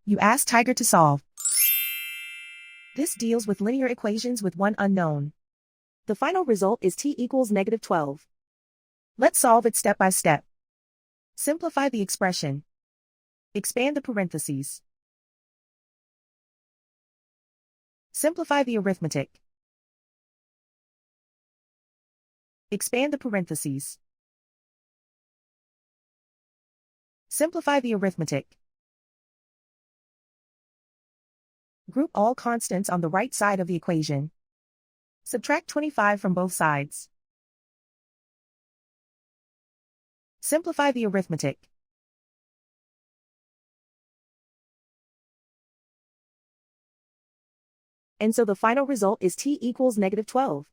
You ask Tiger to solve. This deals with linear equations with one unknown. The final result is t equals -12. Let's solve it step by step. Simplify the expression. Expand the parentheses. Simplify the arithmetic. Expand the parentheses. Simplify the arithmetic. Group all constants on the right side of the equation. Subtract 25 from both sides. Simplify the arithmetic. And so the final result is t equals -12.